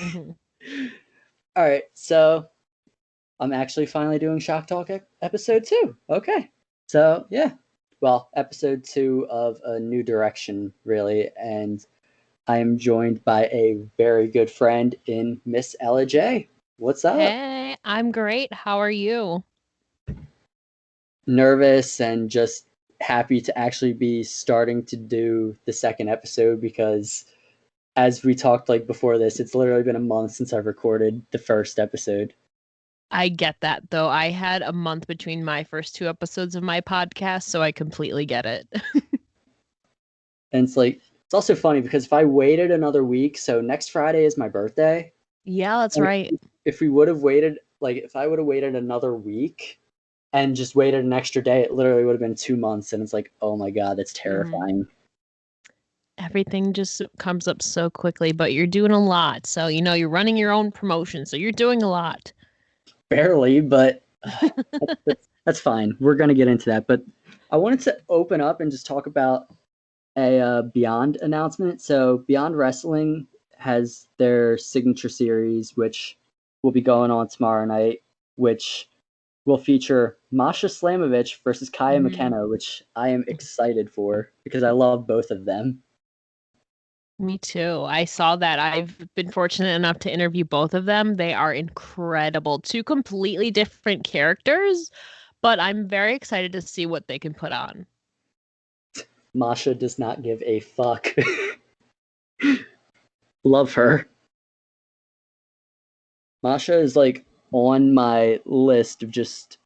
Mhm. All right, so I'm actually finally doing Shock Talk episode 2. Okay. So, yeah. Well, episode 2 of a new direction, really. And I am joined by a very good friend in Miss Ella J. What's up? Hey, I'm great. How are you? Nervous and just happy to actually be starting to do the second episode because, as we talked like before this, it's literally been a month since I've recorded the first episode. I get that though. I had a month between my first two episodes of my podcast, so I completely get it. And it's like, it's also funny because if I waited another week, so next Friday is my birthday. Yeah, that's And right. if we would have waited, like if I would have waited another week and just waited an extra day, it literally would have been 2 months. And it's like, oh my God, that's hmm terrifying. Everything just comes up so quickly, but you're doing a lot. So, you're running your own promotion, so you're doing a lot. Barely, but that's fine. We're going to get into that. But I wanted to open up and just talk about a Beyond announcement. So, Beyond Wrestling has their signature series, which will be going on tomorrow night, which will feature Masha Slamovich versus Kaya Mhm. McKenna, which I am excited for because I love both of them. Me too. I saw that. I've been fortunate enough to interview both of them. They are incredible. Two completely different characters, but I'm very excited to see what they can put on. Masha does not give a fuck. Love her. Masha is like on my list of just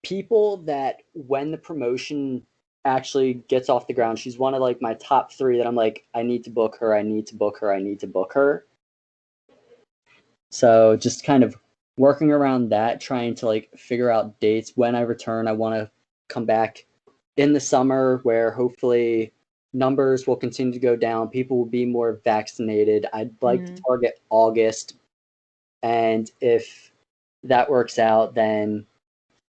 people that when the promotion actually gets off the ground, she's one of like my top 3 that I'm like, I need to book her, I need to book her, I need to book her. So just kind of working around that, trying to like figure out dates when I return. I want to come back in the summer where hopefully numbers will continue to go down. People will be more vaccinated. I'd like to Mm. target August. And if that works out, then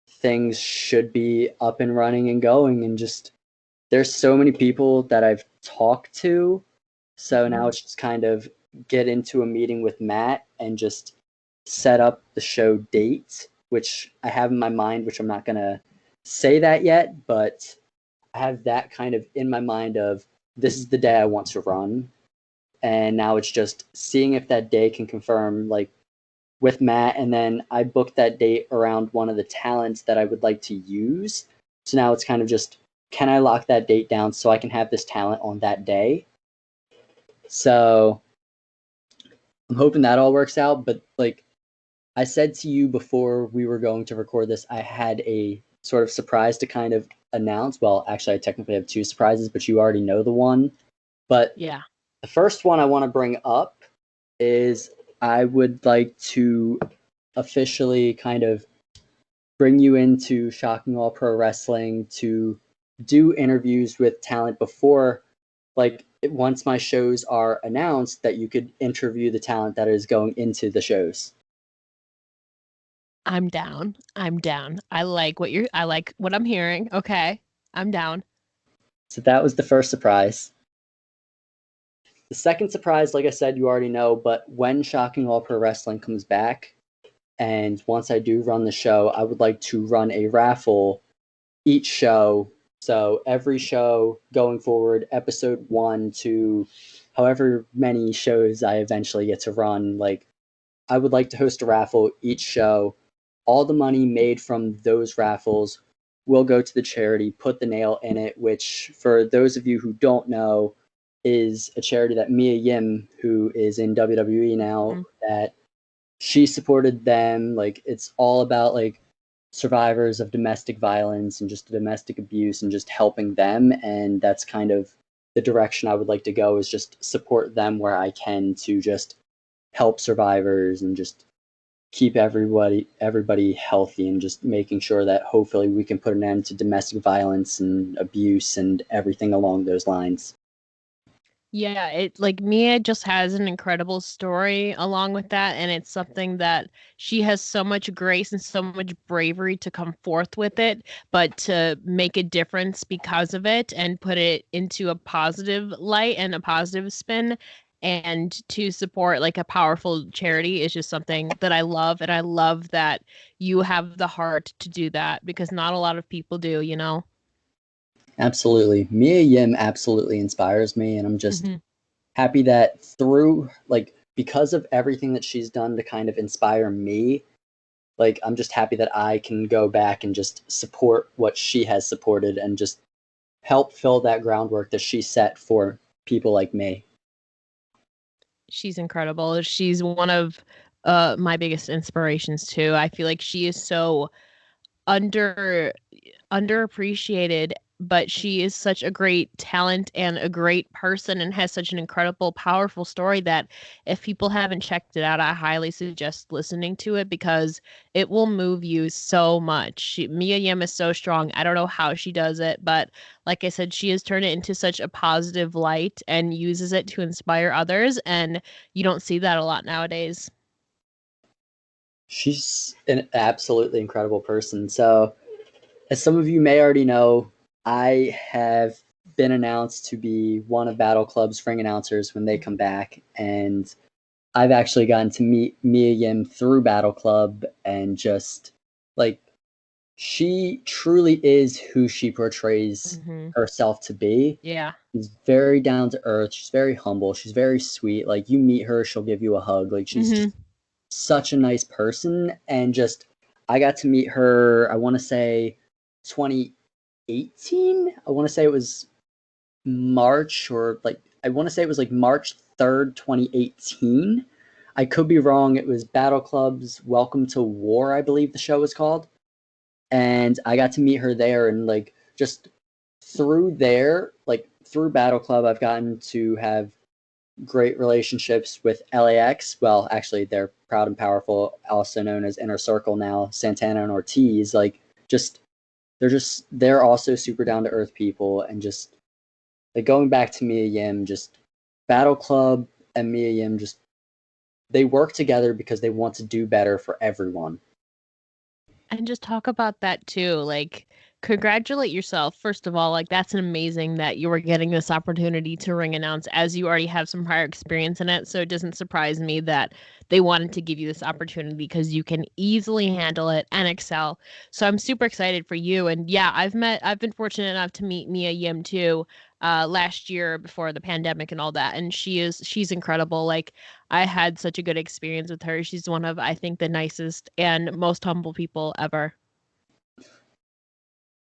things should be up and running and going. And just there's so many people that I've talked to. So now Mhm. it's just kind of get into a meeting with Matt and just set up the show date, which I have in my mind, which I'm not going to say that yet, but I have that kind of in my mind of this is the day I want to run. And now it's just seeing if that day can confirm, like with Matt. And then I booked that date around one of the talents that I would like to use. So now it's kind of just, can I lock that date down so I can have this talent on that day? So I'm hoping that all works out. But like I said to you before we were going to record this, I had a sort of surprise to kind of announce. Well, actually, I technically have 2 surprises, but you already know the one. But Yeah. the first one I want to bring up is I would like to officially kind of bring you into Shocking All Pro Wrestling to do interviews with talent before, like once my shows are announced, that you could interview the talent that is going into the shows. I'm down. I'm down. I like what I'm hearing. Okay. I'm down. So that was the first surprise. The second surprise, like I said, you already know, but when Shocking All Pro Wrestling comes back, and once I do run the show, I would like to run a raffle each show. So every show going forward, episode 1 to however many shows I eventually get to run, like I would like to host a raffle each show. All the money made from those raffles will go to the charity Put the Nail in It, which, for those of you who don't know, is a charity that Mia Yim, who is in WWE now, Mhm. that she supported them. Like it's all about like survivors of domestic violence and just domestic abuse and just helping them. And that's kind of the direction I would like to go, is just support them where I can to just help survivors and just keep everybody healthy and just making sure that hopefully we can put an end to domestic violence and abuse and everything along those lines. Yeah, it like Mia just has an incredible story along with that, and it's something that she has so much grace and so much bravery to come forth with it, but to make a difference because of it and put it into a positive light and a positive spin. and to support like a powerful charity is just something that I love. And I love that you have the heart to do that because not a lot of people do, you know? Absolutely. Mia Yim absolutely inspires me, and I'm just Hmm. happy that through, like, because of everything that she's done to kind of inspire me, like, I'm just happy that I can go back and just support what she has supported and just help fill that groundwork that she set for people like me. She's incredible. She's one of my biggest inspirations too. I feel like she is so under underappreciated, but she is such a great talent and a great person and has such an incredible, powerful story that if people haven't checked it out, I highly suggest listening to it because it will move you so much. Mia Yim is so strong. I don't know how she does it, but like I said, she has turned it into such a positive light and uses it to inspire others. And you don't see that a lot nowadays. She's an absolutely incredible person. So, as some of you may already know, I have been announced to be one of Battle Club's ring announcers when they come back, and I've actually gotten to meet Mia Yim through Battle Club, and just like she truly is who she portrays Hmm. herself to be. Yeah. She's very down to earth. She's very humble. She's very sweet. Like, you meet her, she'll give you a hug. Like, she's Hmm. just such a nice person. And just, I got to meet her, I want to say 2018. I want to say it was March, or like, I want to say it was like March 3rd, 2018. I could be wrong. It was Battle Club's Welcome to War, I believe the show was called. And I got to meet her there, and like, just through there, like through Battle Club, I've gotten to have great relationships with LAX. Well, actually, they're Proud and Powerful, also known as Inner Circle now, Santana and Ortiz. Like, just they're also super down to earth people, and just like going back to Mia Yim, just Battle Club and Mia Yim, just they work together because they want to do better for everyone. And just talk about that too. Like, congratulate yourself. First of all, like, that's amazing that you were getting this opportunity to ring announce as you already have some prior experience in it. So it doesn't surprise me that they wanted to give you this opportunity because you can easily handle it and excel. So I'm super excited for you. And yeah, I've been fortunate enough to meet Mia Yim too, last year before the pandemic and all that. And she's incredible. Like, I had such a good experience with her. She's one of, I think, the nicest and most humble people ever.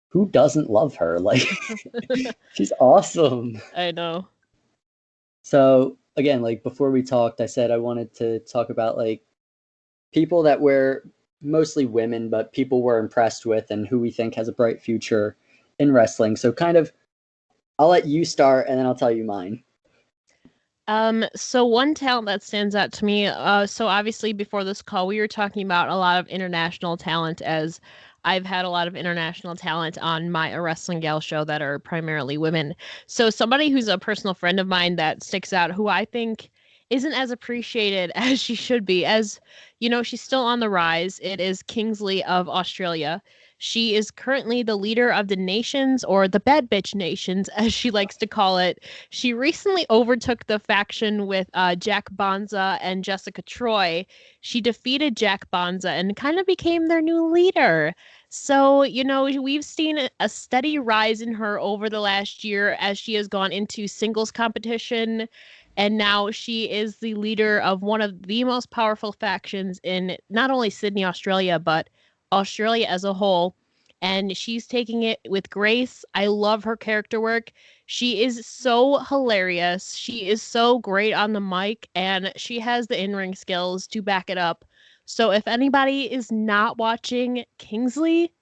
Who doesn't love her? Like, she's awesome. I know. So again, like before we talked, I said I wanted to talk about like people that we're mostly women, but people we're impressed with and who we think has a bright future in wrestling. So kind of, I'll let you start and then I'll tell you mine. So one talent that stands out to me, so obviously before this call, we were talking about a lot of international talent as I've had a lot of international talent on my A Wrestling Gal show that are primarily women. So somebody who's a personal friend of mine that sticks out, who I think isn't as appreciated as she should be, as you know, she's still on the rise. It is Kingsley of Australia. She is currently the leader of the nations, or the Bad Bitch Nations, as she likes to call it. She recently overtook the faction with Jack Bonza and Jessica Troy. She defeated Jack Bonza and kind of became their new leader. So, you know, we've seen a steady rise in her over the last year as she has gone into singles competition. And now she is the leader of one of the most powerful factions in not only Sydney, Australia, but Australia as a whole. And she's taking it with grace. I love her character work. She is so hilarious. She is so great on the mic, and she has the in ring skills to back it up. So, if anybody is not watching Kingsley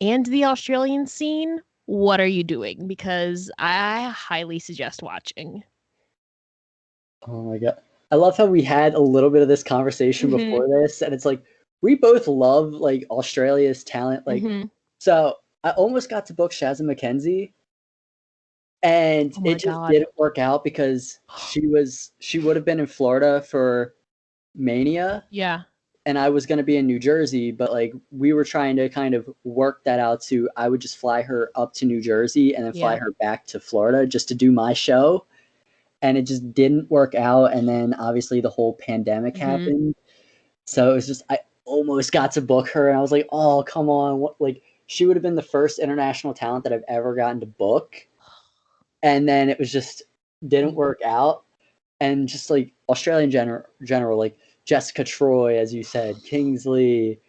and the Australian scene, what are you doing? Because I highly suggest watching. Oh my god. I love how we had a little bit of this conversation Hmm. before this, and it's like we both love like Australia's talent. Like, Hmm. so I almost got to book Shazza McKenzie, and Oh it my just God. didn't work out because she would have been in Florida for Mania, Yeah. and I was going to be in New Jersey, but like we were trying to kind of work that out to I would just fly her up to New Jersey and then fly Yeah. her back to Florida just to do my show. and it just didn't work out. And then obviously the whole pandemic happened. So it was just, I almost got to book her, and I was like, oh, come on. What, like, she would have been the first international talent that I've ever gotten to book. And then it was just didn't work out. And just like Australian general, like Jessica Troy, as you said, Kingsley.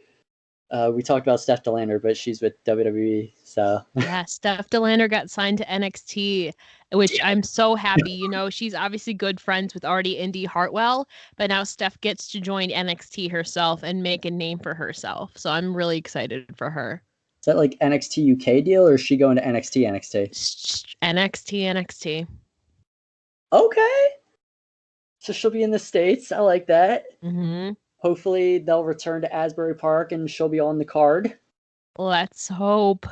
We talked about Steph DeLander, but she's with WWE. So Yeah, Steph DeLander got signed to NXT, which I'm so happy. You know, she's obviously good friends with already Indy Hartwell, but now Steph gets to join NXT herself and make a name for herself. So I'm really excited for her. Is that like NXT UK deal, or is she going to NXT NXT? NXT, NXT. Okay. So she'll be in the States. I like that. Mm-hmm. Hopefully they'll return to Asbury Park and she'll be on the card. Let's hope.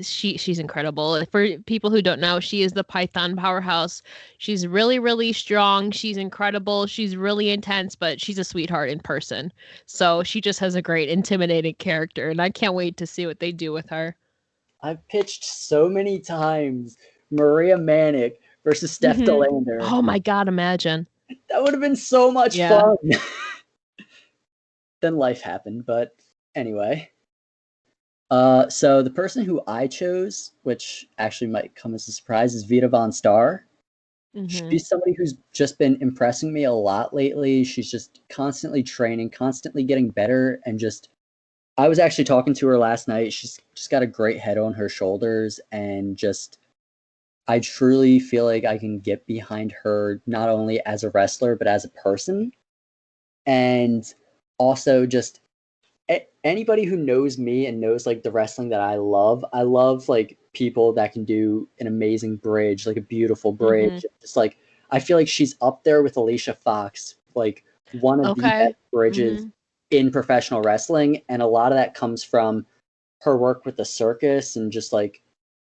She's incredible. For people who don't know, she is the Python powerhouse. She's really, really strong. She's incredible. She's really intense, but she's a sweetheart in person. So she just has a great intimidating character, and I can't wait to see what they do with her. I've pitched so many times Maria Manic versus Steph DeLander. Oh my God, imagine. That would have been so much fun. Then life happened, but anyway. So the person who I chose, which actually might come as a surprise, is Vita Von Star. She's somebody who's just been impressing me a lot lately. She's just constantly training, constantly getting better, and just I was actually talking to her last night. She's just got a great head on her shoulders, and just I truly feel like I can get behind her not only as a wrestler but as a person. And also just anybody who knows me and knows like the wrestling that I love like people that can do an amazing bridge, like a beautiful bridge. Just like I feel like she's up there with Alicia Fox, like one of the best bridges in professional wrestling. And a lot of that comes from her work with the circus, and just like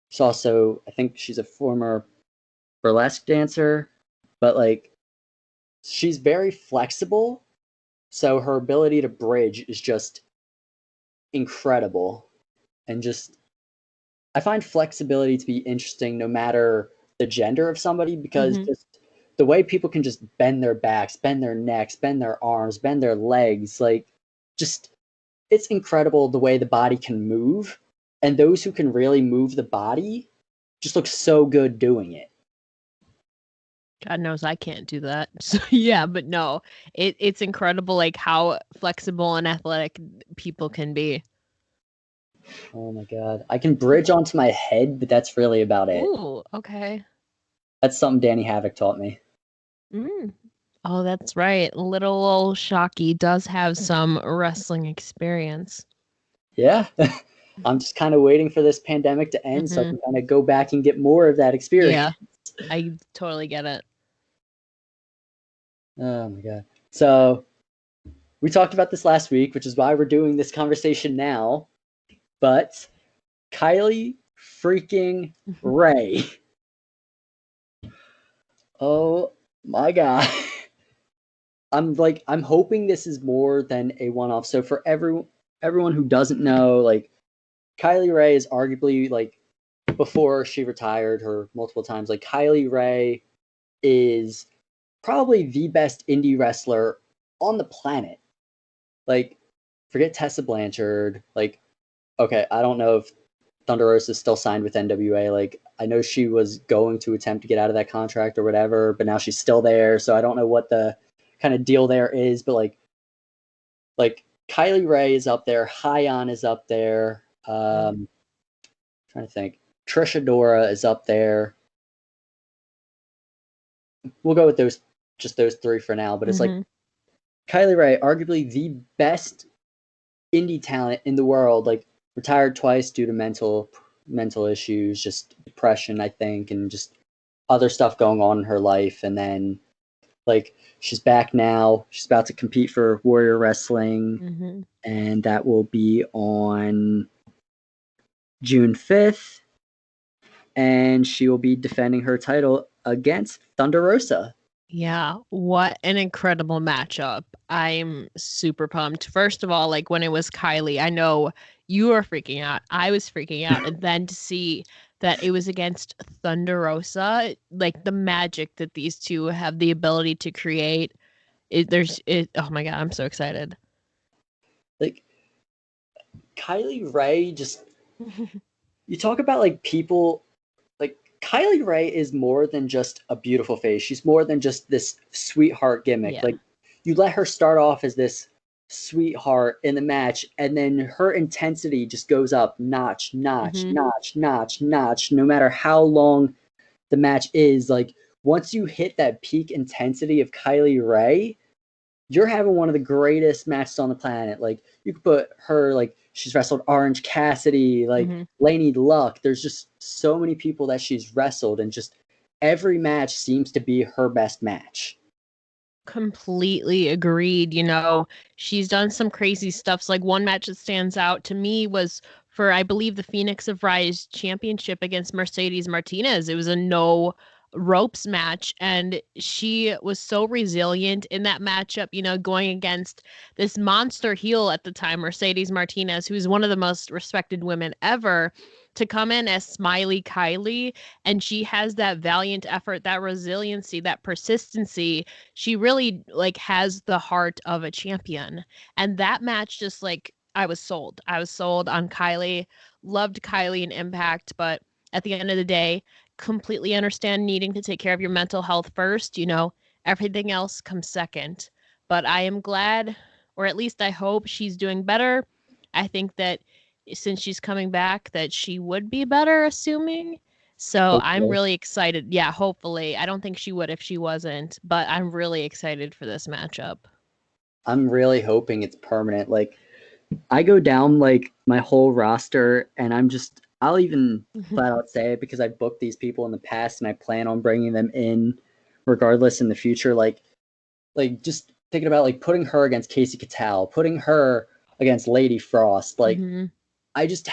she's also, I think she's a former burlesque dancer, but like she's very flexible. So her ability to bridge is just incredible. And just I find flexibility to be interesting no matter the gender of somebody, because just the way people can just bend their backs, bend their necks, bend their arms, bend their legs, like just it's incredible the way the body can move. And those who can really move the body just look so good doing it. God knows I can't do that. So yeah, but no, it's incredible like how flexible and athletic people can be. Oh my God. I can bridge onto my head, but that's really about it. Ooh, okay. That's something Danny Havoc taught me. Oh, that's right. Little old Shocky does have some wrestling experience. Yeah. I'm just kind of waiting for this pandemic to end so I can kind of go back and get more of that experience. Yeah, I totally get it. Oh my God. So we talked about this last week, which is why we're doing this conversation now. But KYLIE freaking RAE. Oh my God. I'm hoping this is more than a one-off. So for everyone who doesn't know, like KYLIE RAE is arguably, like, before she retired her multiple times, like KYLIE RAE is probably the best indie wrestler on the planet. Like, forget Tessa Blanchard. Like, okay, I don't know if Thunder Rosa is still signed with NWA. Like, I know she was going to attempt to get out of that contract or whatever, but now she's still there. So I don't know what the kind of deal there is. But like KYLIE RAE is up there. Hyon is up there. Trying to think. Trisha Dora is up there. We'll go with those three for now. But it's like KYLIE RAE, arguably the best indie talent in the world. Like, retired twice due to mental issues, just depression, I think, and just other stuff going on in her life. And then, like, she's back now. She's about to compete for Warrior Wrestling, and that will be on June 5th. And she will be defending her title against Thunder Rosa. Yeah, what an incredible matchup. I'm super pumped. First of all, like when it was KYLIE, I know you were freaking out. I was freaking out. And then to see that it was against Thunder Rosa. Like the magic that these two have the ability to create. Oh my god, I'm so excited. Like KYLIE RAE, just you talk about like people, like KYLIE RAE is more than just a beautiful face. She's more than just this sweetheart gimmick. Yeah. Like you let her start off as this sweetheart in the match, and then her intensity just goes up notch, notch, Hmm. notch, notch, notch, no matter how long the match is. Like once you hit that peak intensity of KYLIE RAE, you're having one of the greatest matches on the planet. Like you could put her, like she's wrestled Orange Cassidy, like Hmm. Lady Luck. There's just so many people that she's wrestled, and just every match seems to be her best match. Completely agreed. She's done some crazy stuff. Like one match that stands out to me was for, I believe, the Phoenix of Rise championship against Mercedes Martinez. It was a no ropes match, and she was so resilient in that matchup, going against this monster heel at the time, Mercedes Martinez, who's one of the most respected women ever, to come in as Smiley Kylie. And she has that valiant effort, that resiliency, that persistency. She really like has the heart of a champion. And that match just like I was sold. I was sold on Kylie. Loved Kylie in Impact, but at the end of the day, completely understand needing to take care of your mental health first. Everything else comes second. But I am glad, or at least I hope she's doing better. I think that since she's coming back, that she would be better, assuming. So I'm Hopefully. really excited. Yeah, hopefully. I don't think she would if she wasn't, but I'm really excited for this matchup. I'm really hoping it's permanent. Like I go down like my whole roster, and I'll even flat out say it because I've booked these people in the past, and I plan on bringing them in regardless in the future. Like just thinking about like putting her against Casey Catal, putting her against Lady Frost. Like Hmm. I just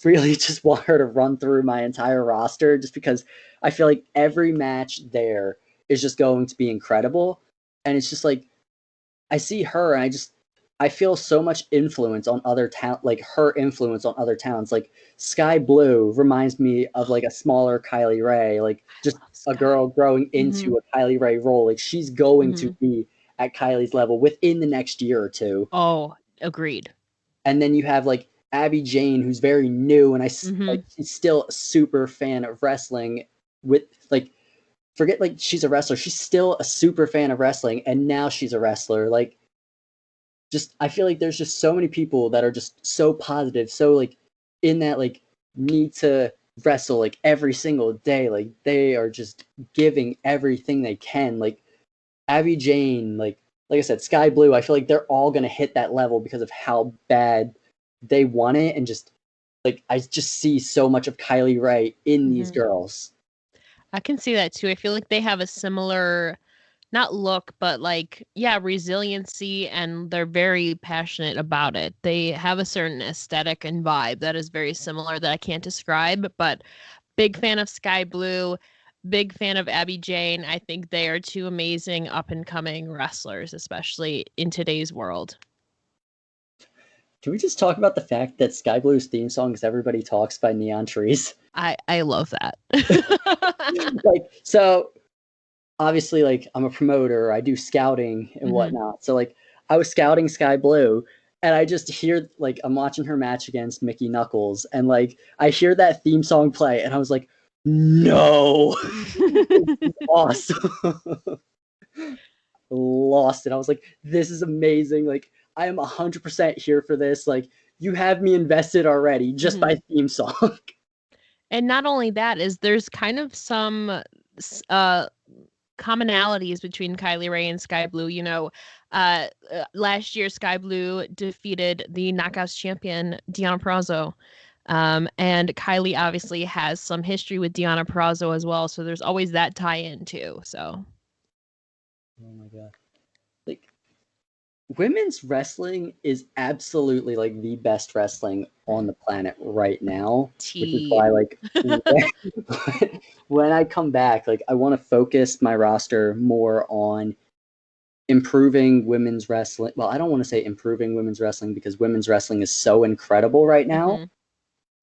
really just want her to run through my entire roster just because I feel like every match there is just going to be incredible. And it's just like I see her, and I feel so much influence on other talent, like her influence on other talents. Like Sky Blue reminds me of like a smaller Kylie Ray, like I just love a Sky. girl growing Hmm. into a Kylie Ray role. Like she's going to Hmm. be at Kylie's level within the next year or two. Oh, agreed. And then you have like Abby Jane, who's very new, and like Hmm. she's still a super fan of wrestling. With like, forget like she's a wrestler, she's still a super fan of wrestling, and now she's a wrestler. Like, just I feel like there's just so many people that are just so positive, so like in that like need to wrestle like every single day. Like they are just giving everything they can. Like Abby Jane, like I said, Sky Blue, I feel like they're all gonna hit that level because of how bad they want it, and just like I just see so much of Kylie Ray in these Hmm. girls. I can see that too. I feel like they have a similar, not look, but like, yeah, resiliency, and they're very passionate about it. They have a certain aesthetic and vibe that is very similar that I can't describe, but big fan of Sky Blue, big fan of Abby Jane. I think they are two amazing up and coming wrestlers, especially in today's world. Can we just talk about the fact that Sky Blue's theme song is Everybody Talks by Neon Trees? I love that. Like, so obviously, like I'm a promoter, I do scouting and Hmm. whatnot. So like I was scouting Sky Blue, and I just hear like I'm watching her match against Mickey Knuckles, and like I hear that theme song play, and I was like, no, awesome. Lost it. I was like, this is amazing. Like I am 100% here for this. Like you have me invested already just Hmm. by theme song. And not only that, is there's kind of some uh commonalities between Kylie Ray and Sky Blue. Last year Sky Blue defeated the Knockouts champion Deonna Purrazzo. And Kylie obviously has some history with Deonna Purrazzo as well, so there's always that tie-in too. So Oh my god. Like women's wrestling is absolutely like the best wrestling on the planet right now, which is T. why like when I come back, like I want to focus my roster more on improving women's wrestling. Well, I don't want to say improving women's wrestling because women's wrestling is so incredible right now, Hmm.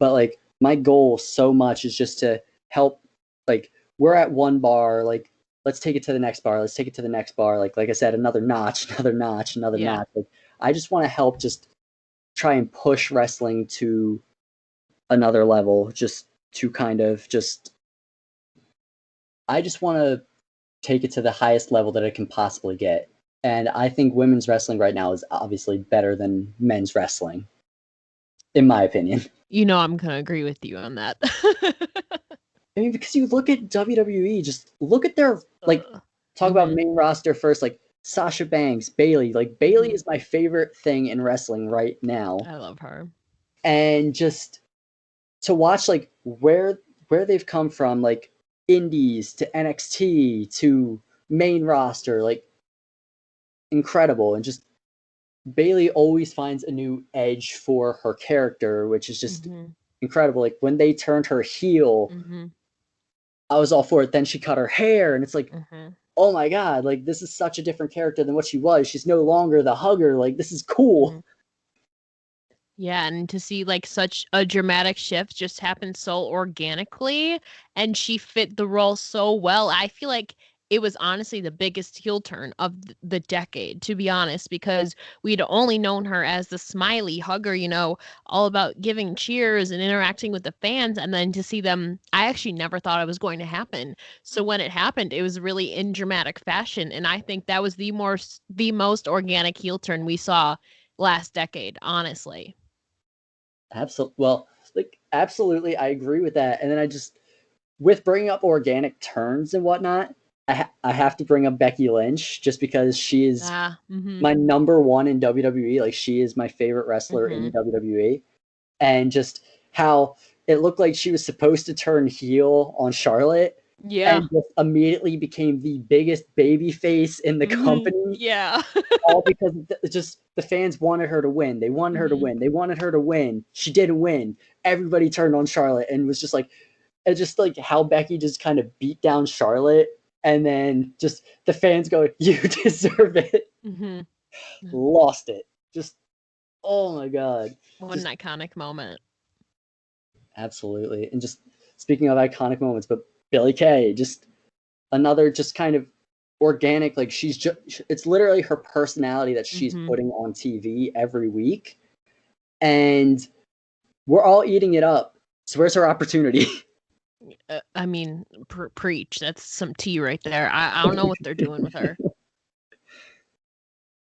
but like my goal so much is just to help. Like, we're at one bar, like, let's take it to the next bar. Let's take it to the next bar. Like I said, another notch, another notch, another Yeah. notch. Like, I just want to help just try and push wrestling to another level, just to kind of just, I just want to take it to the highest level that it can possibly get. And I think women's wrestling right now is obviously better than men's wrestling, in my opinion. You know, I'm going to agree with you on that. I mean, because you look at WWE, just look at their, like, talk about main roster first, like Sasha Banks, Bayley. Like, Bayley is my favorite thing in wrestling right now. I love her. And just to watch, like, where they've come from, like, indies to NXT to main roster, like, incredible. And just Bayley always finds a new edge for her character, which is just incredible. Like, when they turned her heel, I was all for it. Then she cut her hair, and it's like, oh my god, like, this is such a different character than what she was. She's no longer the hugger. Like, this is cool. Yeah, and to see like such a dramatic shift just happen so organically, and she fit the role so well. I feel like it was honestly the biggest heel turn of the decade, to be honest, because we'd only known her as the smiley hugger, you know, all about giving cheers and interacting with the fans. And then to see them, I actually never thought it was going to happen. So when it happened, it was really in dramatic fashion. And I think that was the most organic heel turn we saw last decade, honestly. Absolutely. Well, like, absolutely, I agree with that. And then I just, with bringing up organic turns and whatnot, I have to bring up Becky Lynch just because she is my number one in WWE. Like, she is my favorite wrestler in WWE. And just how it looked like she was supposed to turn heel on Charlotte. Yeah. And just immediately became the biggest baby face in the company. Yeah. All because just the fans wanted her to win. They wanted her to win. They wanted her to win. She didn't win. Everybody turned on Charlotte and was just like, it's just like how Becky just kind of beat down Charlotte, and then just the fans go, "You deserve it." Lost it. Just, oh my god. What an iconic moment. Absolutely. And just speaking of iconic moments, but Billie Kay, just another just kind of organic, like, she's just, it's literally her personality that she's putting on TV every week, and we're all eating it up. So where's her opportunity? I mean, preach. That's some tea right there. I don't know what they're doing with her.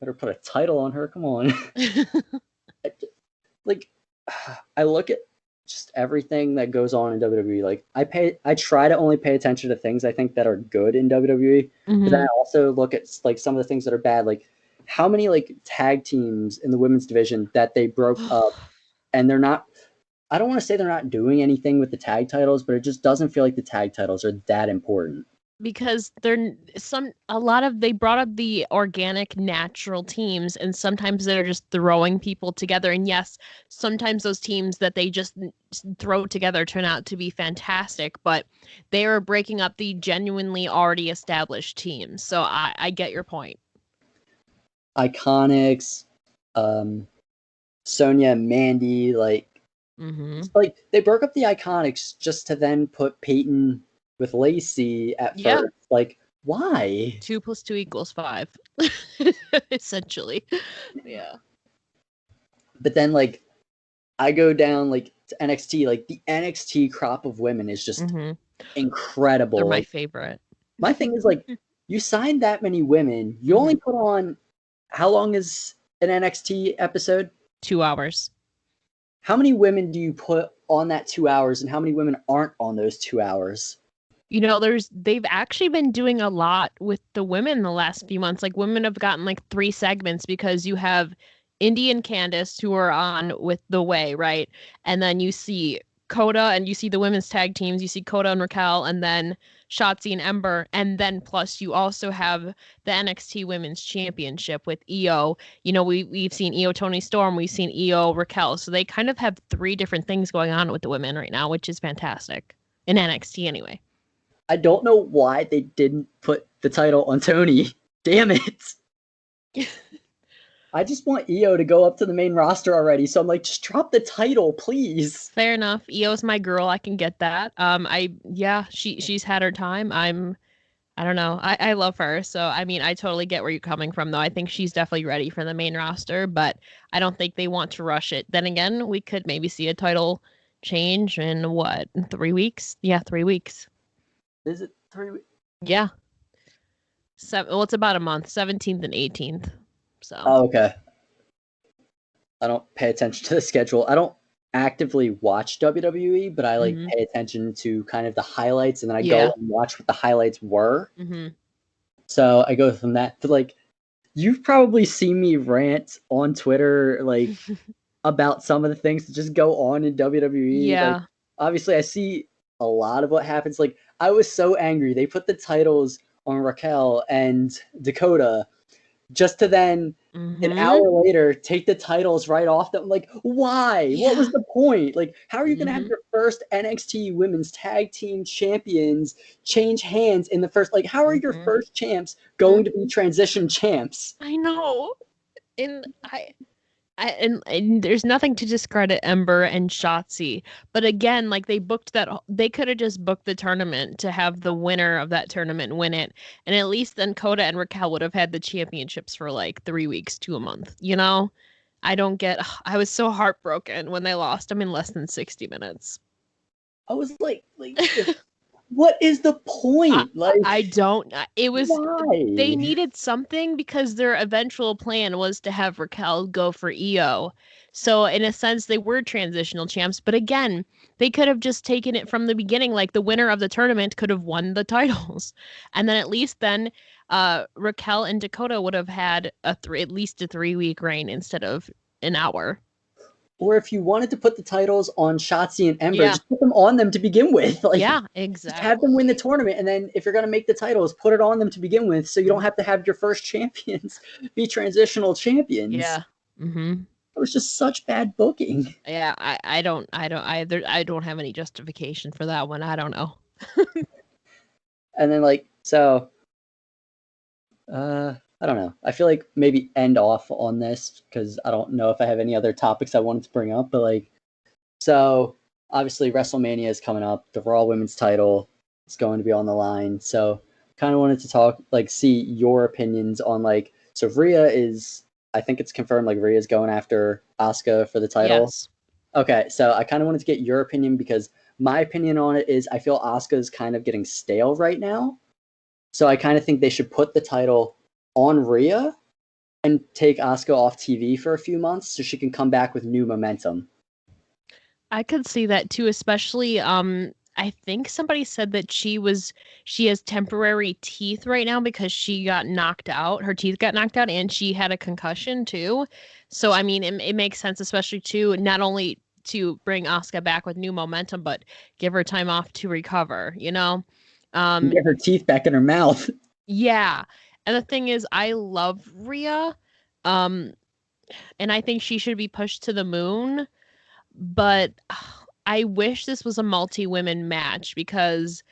Better put a title on her. Come on. Like, I look at just everything that goes on in WWE. Like, I try to only pay attention to things I think that are good in WWE, but then I also look at like some of the things that are bad. Like, how many like tag teams in the women's division that they broke up, and they're not, I don't want to say they're not doing anything with the tag titles, but it just doesn't feel like the tag titles are that important. Because they brought up the organic natural teams, and sometimes they're just throwing people together. And yes, sometimes those teams that they just throw together turn out to be fantastic, but they are breaking up the genuinely already established teams. So I get your point. Iconics, Sonya and Mandy, like, like, they broke up the Iconics just to then put Peyton with Lacey at first. Like, why? 2 + 2 = 5. Essentially. Yeah. But then, like, I go down like to NXT. Like, the NXT crop of women is just incredible. They're my like, favorite. My thing is, like, you signed that many women. You only put on, how long is an NXT episode? 2 hours. How many women do you put on that 2 hours, and how many women aren't on those 2 hours? You know, they've actually been doing a lot with the women the last few months. Like, women have gotten like 3 segments, because you have Indy and Candice, who are on with The Way, right? And then you see Coda, and you see the women's tag teams. You see Coda and Raquel, and then Shotzi and Ember. And then plus you also have the NXT Women's Championship with Io. You know, we've seen Io Toni Storm, we've seen Io Raquel. So they kind of have 3 different things going on with the women right now, which is fantastic. In NXT anyway. I don't know why they didn't put the title on Tony. Damn it. I just want Io to go up to the main roster already. So I'm like, just drop the title, please. Fair enough. Io's my girl. I can get that. Yeah, she's had her time. I don't know. I love her. So I mean, I totally get where you're coming from, though. I think she's definitely ready for the main roster, but I don't think they want to rush it. Then again, we could maybe see a title change in what, 3 weeks? Yeah, 3 weeks. Is it 3 weeks? Yeah. Well, it's about a month, 17th and 18th. So. Oh, okay. I don't pay attention to the schedule. I don't actively watch WWE, but I like pay attention to kind of the highlights, and then I go and watch what the highlights were. So I go from that to like, you've probably seen me rant on Twitter like about some of the things that just go on in WWE. Yeah. Like, obviously, I see a lot of what happens. Like, I was so angry. They put the titles on Raquel and Dakota just to then an hour later take the titles right off them. Like, why? Yeah. What was the point? Like, how are you going to have your first NXT Women's Tag Team Champions change hands in the first? Like, how are your first champs going to be transition champs? I know, and and there's nothing to discredit Ember and Shotzi, but again, like they could have just booked the tournament to have the winner of that tournament win it, and at least then Kota and Raquel would have had the championships for like 3 weeks to a month. I was so heartbroken when they lost them in less than 60 minutes. I was like what is the point? Why? They needed something because their eventual plan was to have Raquel go for Io. So in a sense, they were transitional champs. But again, they could have just taken it from the beginning. Like the winner of the tournament could have won the titles. And then at least Raquel and Dakota would have had at least a 3-week reign instead of an hour. Or if you wanted to put the titles on Shotzi and Ember, just put them on them to begin with. Like, yeah, exactly. Just have them win the tournament, and then if you're going to make the titles, put it on them to begin with, so you don't have to have your first champions be transitional champions. Yeah. It was just such bad booking. Yeah, I don't have any justification for that one. I don't know. And then I don't know. I feel like maybe end off on this because I don't know if I have any other topics I wanted to bring up. But so obviously WrestleMania is coming up. The Raw Women's title is going to be on the line. So kind of wanted to talk, see your opinions on so Rhea is, I think it's confirmed, Rhea's going after Asuka for the title. Yes. Okay, so I kind of wanted to get your opinion because my opinion on it is I feel Asuka's kind of getting stale right now. So I kind of think they should put the title on Rhea and take Asuka off TV for a few months so she can come back with new momentum. I could see that too, especially I think somebody said that she has temporary teeth right now because she got knocked out. Her teeth got knocked out and she had a concussion too. So I mean it makes sense, especially to not only to bring Asuka back with new momentum, but give her time off to recover, get her teeth back in her mouth. Yeah. And the thing is, I love Rhea, and I think she should be pushed to the moon. But I wish this was a multi-women match because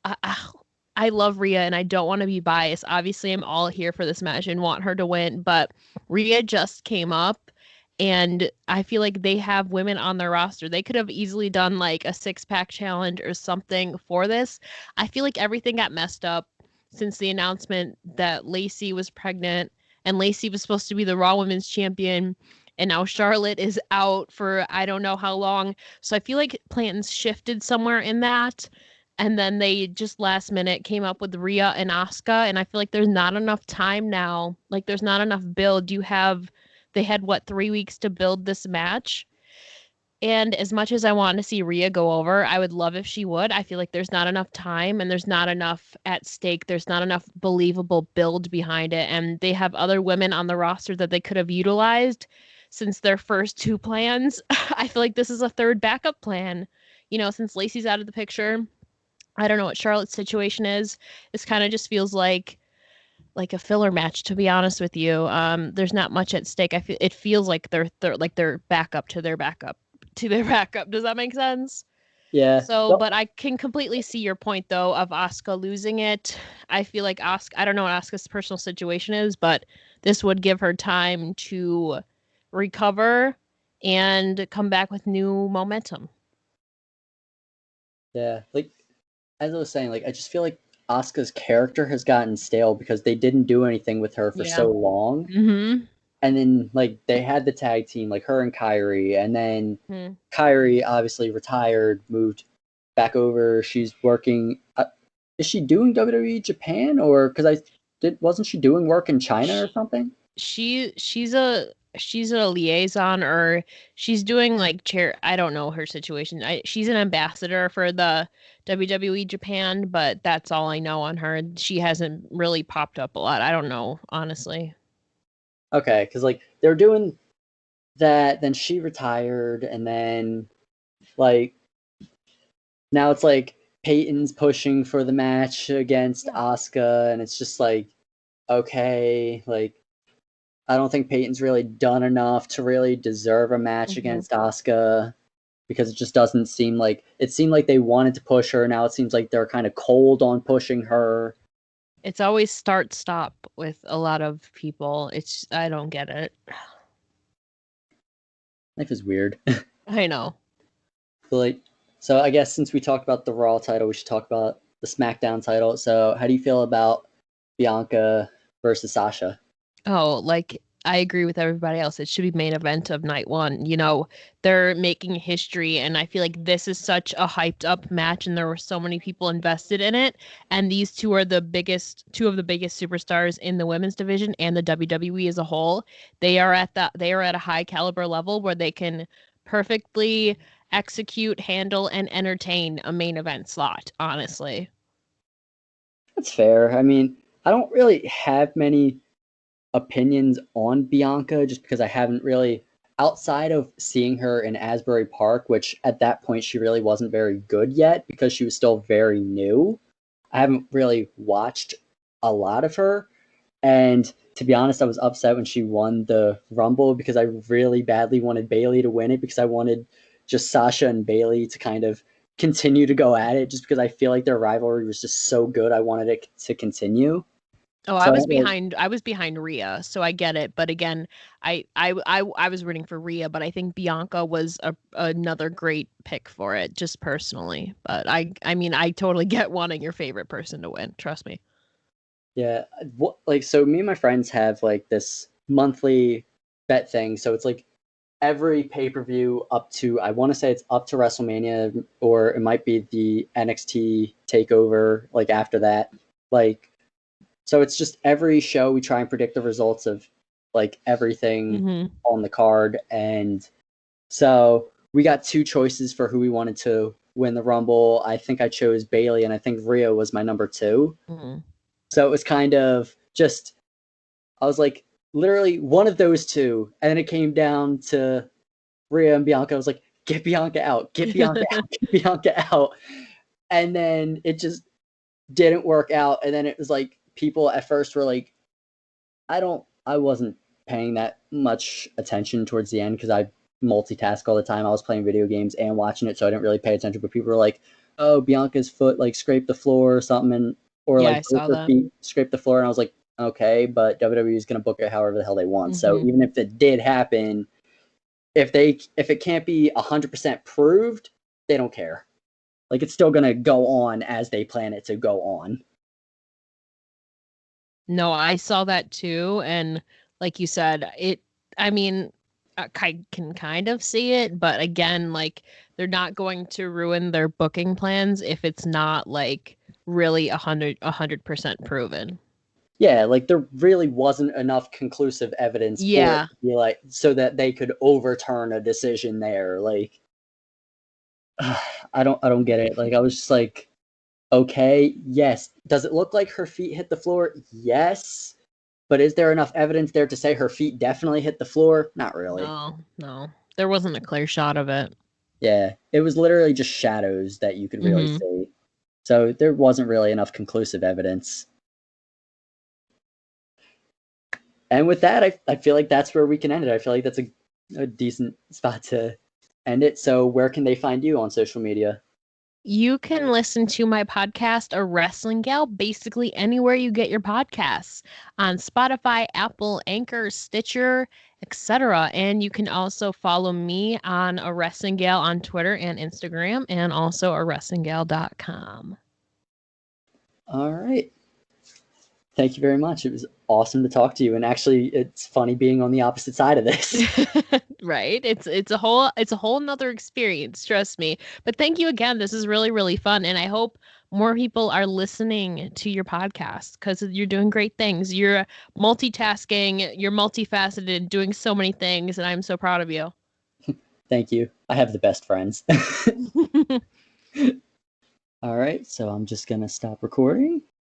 I love Rhea and I don't want to be biased. Obviously, I'm all here for this match and want her to win. But Rhea just came up, and I feel like they have women on their roster. They could have easily done a 6-pack challenge or something for this. I feel like everything got messed up since the announcement that Lacey was pregnant, and Lacey was supposed to be the Raw Women's Champion, and now Charlotte is out for I don't know how long. So I feel like plans shifted somewhere in that, and then they just last minute came up with Rhea and Asuka, and I feel like there's not enough time now. There's not enough build. They had 3 weeks to build this match. And as much as I want to see Rhea go over, I would love if she would. I feel like there's not enough time and there's not enough at stake. There's not enough believable build behind it. And they have other women on the roster that they could have utilized since their first 2 plans. I feel like this is a third backup plan. Since Lacey's out of the picture, I don't know what Charlotte's situation is. This kind of just feels like a filler match, to be honest with you. There's not much at stake. It feels like they're backup to their backup. Does that make sense? Yeah. So, Well, but I can completely see your point though of Asuka losing it. I feel like Asuka, I don't know what Asuka's personal situation is, but this would give her time to recover and come back with new momentum. yeah. Like as I was saying, like I just feel like Asuka's character has gotten stale because they didn't do anything with her for Yeah. so long. Mm-hmm. And then like they had the tag team, like her and Kyrie, and then Hmm. Kyrie obviously retired, moved back over. She's working. Is she doing WWE Japan or because I did wasn't she doing work in China or something? She's a liaison, or she's doing like chair. I don't know her situation. She's an ambassador for the WWE Japan, but that's all I know on her. She hasn't really popped up a lot. I don't know, honestly. Okay, because like they're doing that, then she retired, and then like now it's like Peyton's pushing for the match against Asuka, and it's just like okay, like I don't think Peyton's really done enough to really deserve a match Hmm. against Asuka because it just doesn't seem like it seemed like they wanted to push her. Now it seems like they're kind of cold on pushing her. It's always start stop with a lot of people. It's I don't get it. Life is weird. I know. But like, so I guess since we talked about the Raw title, we should talk about the SmackDown title. So how do you feel about Bianca versus Sasha? Oh, like I agree with everybody else. It should be main event of night one. You know, they're making history, and I feel like this is such a hyped up match, and there were so many people invested in it. And these two are two of the biggest superstars in the women's division and the WWE as a whole. They are at a high caliber level where they can perfectly execute, handle, and entertain a main event slot, honestly. That's fair. I mean, I don't really have many opinions on Bianca just because I haven't really outside of seeing her in Asbury Park, which at that point she really wasn't very good yet because she was still very new. I haven't really watched a lot of her. And to be honest, I was upset when she won the Rumble because I really badly wanted Bailey to win it because I wanted just Sasha and Bailey to kind of continue to go at it just because I feel like their rivalry was just so good. I wanted it to continue. Oh, So I don't really, I was behind Rhea, so I get it. But again, I was rooting for Rhea, but I think Bianca was another great pick for it, just personally. But I mean, I totally get wanting your favorite person to win. Trust me. yeah, like so me and my friends have like this monthly bet thing. So it's like every pay-per-view up to I want to say it's up to WrestleMania or it might be the NXT takeover like after that. Like so it's just every show we try and predict the results of like everything Hmm. on the card and so we got two choices for who we wanted to win the Rumble. I think I chose Bailey and I think Rhea was my number 2. Hmm. So it was kind of just I was like literally one of those two and then it came down to Rhea and Bianca. I was like, get Bianca out, get Bianca out, get Bianca out. And then it just didn't work out. And then it was like people at first were like, I wasn't paying that much attention towards the end because I multitask all the time. I was playing video games and watching it, so I didn't really pay attention. But people were like, oh, Bianca's foot like scraped the floor or something, or Yeah, like I both saw her that. feet scraped the floor. And I was like, okay, but WWE is going to book it however the hell they want. So Hmm. even if it did happen, if it can't be 100% proved, they don't care. Like it's still gonna go on as they plan it to go on. No, I saw that too, and like you said, I mean, I can kind of see it, but again, like they're not going to ruin their booking plans if it's not like really 100% proven. Yeah, like there really wasn't enough conclusive evidence for it Yeah. to be like so that they could overturn a decision there. Like I don't get it. Like I was just like, okay, yes. Does it look like her feet hit the floor? Yes. But is there enough evidence there to say her feet definitely hit the floor? Not really. No, no. There wasn't a clear shot of it. Yeah, it was literally just shadows that you could really Hmm. see. So there wasn't really enough conclusive evidence. And with that, I feel like that's where we can end it. I feel like that's a decent spot to end it. So where can they find you on social media? You can listen to my podcast, A Wrestling Gal, basically anywhere you get your podcasts on Spotify, Apple, Anchor, Stitcher, etc. And you can also follow me on A Wrestling Gal on Twitter and Instagram, and also awrestlinggal.com. All right. Thank you very much. It was awesome to talk to you. And actually, it's funny being on the opposite side of this. Right? It's a whole nother experience, trust me. But thank you again. This is really, really fun. And I hope more people are listening to your podcast because you're doing great things. You're multitasking, you're multifaceted, doing so many things, and I'm so proud of you. Thank you. I have the best friends. All right, so I'm just going to stop recording.